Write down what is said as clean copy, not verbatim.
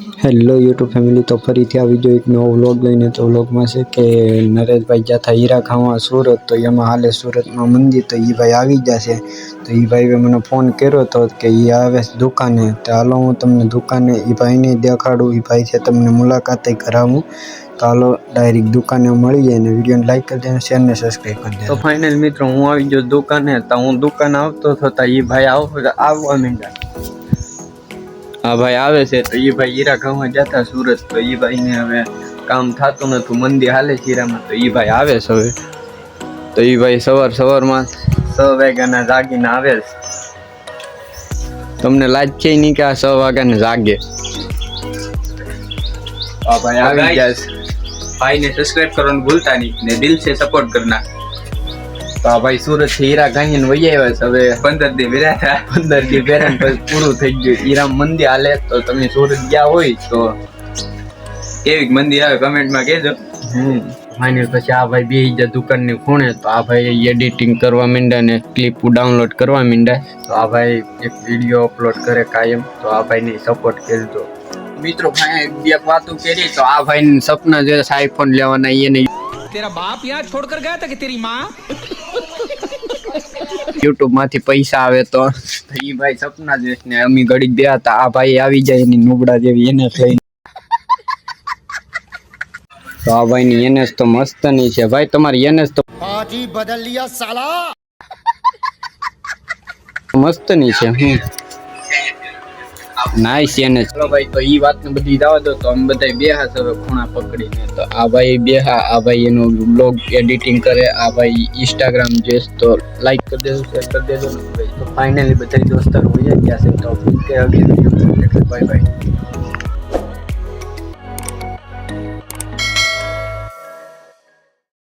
Hello YouTube family, તો ફરીથી આવી ગયો એક નવો વ્લોગ લઈને. તો વ્લોગમાં છે કે નરેશભાઈ ગયા હતા હીરા ખાવા સુરત, તો એમાં હાલે સુરતમાં મંદિર, તો એ ભાઈ આવી જશે. તો એ ભાઈએ મને ફોન કર્યો હતો કે એ આવે દુકાને. તો હાલો હું તમને દુકાને એ ભાઈને દેખાડું, એ ભાઈ છે તમને મુલાકાતે કરાવું. તો હાલો ડાયરેક્ટ દુકાને મળીએ, અને વિડીયોને લાઈક કરી દેજો, શેરને સબસ્ક્રાઈબ કરી દેજો. તો ફાઇનલ મિત્રો હું આવી ગયો દુકાને. તો હું દુકાન આવતો થતા એ ભાઈ આવવા માંડ્યા. હા ભાઈ આવે છે. તો એ ભાઈ હીરા ખાવા જતા સુરત, તો એ ભાઈને હવે કામ થતું નતું, મંદી હાલે હીરામાં. તો એ ભાઈ આવે છે હવે. તો એ ભાઈ સવારમાં 6 વાગ્યાના જાગીને આવે છે. તમને લાગે નહીં કે આ 6 વાગ્યાને જાગે? હા ભાઈ આવી ગયા છે. ભાઈને સબસ્ક્રાઇબ કરવાનું ભૂલતા નહીં, ને દિલ સે સપોર્ટ કરના. તો આ ભાઈ સુરત થી હીરા ગાઈને વહી આવ્યા છે. હવે 15 દી વેરા થયા, 15 દી વેરા પછી પૂરું થઈ ગયું. હીરા મંદી હાલે. તો તમે સુરત ગયા હોય તો કેવી મંદી આવે કમેન્ટમાં કહેજો. ફાઇનલ પછી આ ભાઈ બેહી ગયા દુકાનની ખૂણે. તો આ ભાઈ એડિટિંગ કરવા માંડ્યા ને ક્લિપ ડાઉનલોડ કરવા માંડ્યા. તો આ ભાઈ એક વિડીયો અપલોડ કરે કાયમ. તો આ ભાઈને સપોર્ટ કરજો મિત્રો. ભાઈ બે વાતો કરી. તો આ ભાઈ સપના જે આઈફોન લેવાના એને तेरा बाप यहाँ छोड़कर गया था कि तेरी माँ? યુટ્યુબ માંથી પૈસા આવે તો એ ભાઈ સપના જોઈ ને અમી ઘડી ગયા હતા. આ ભાઈ આવી જાય એની નુબડા જેવી એને લઈને. તો આ ભાઈ ની એનએસ તો મસ્ત ની છે ભાઈ. તમારી એનએસ તો पार्टी बदल लिया साला। મસ્ત ની છે. Nice NS. ચલો ભાઈ, તો ઈ વાત ને બધી જવા દો. તો અમે બધા બેહા છે હવે ખૂણા પકડીને. તો આ ભાઈ બેહા, આ ભાઈ એનું બ્લોગ એડિટિંગ કરે, આ ભાઈ ઇન્સ્ટાગ્રામ જોઈશ. તો લાઈક કરી દેજો, શેર કરી દેજો ને ભાઈ. તો ફાઇનલી બધા દોસ્તારો હોય ગયા છે. તો બાય બાય.